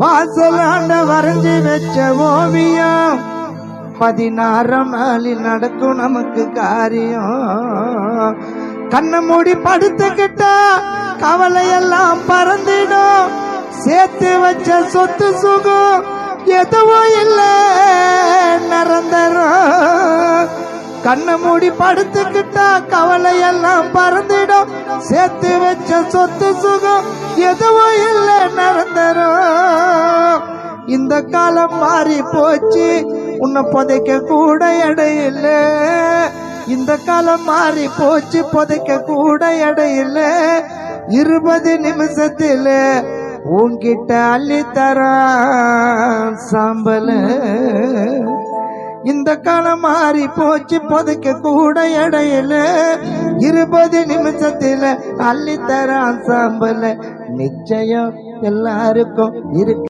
வாசலாண்ட வரைஞ்சி வச்ச ஓவியம் 16 நாளில் நடக்கும் நமக்கு காரியம். கண்ணை மூடி படுத்துக்கிட்டா கவலையெல்லாம் பறந்துடும். சேர்த்து வச்ச சொத்து சுகம் எதுவும் இல்லை நிரந்தரம். கண்ணை மூடி படுத்துக்கிட்டா கவலையெல்லாம் பறந்துடும். சேர்த்து வச்ச சொத்து சுகம் எதுவும் இல்லை நிரந்தரம். இந்த காலம் மாறி போச்சு, உன்னை புதைக்க கூட இடையில்ல. இந்த காலம் மாறி போச்சு, புதைக்க கூட இடையில்ல. 20 நிமிஷத்துல உன்கிட்ட அள்ளித்தர சாம்பல. இந்த காலம் மாறி போச்சு, புதைக்க கூட இடையில. 20 நிமிஷத்துல அள்ளித்தர சாம்பல. நிச்சயம் எல்லாருக்கும் இருக்கு.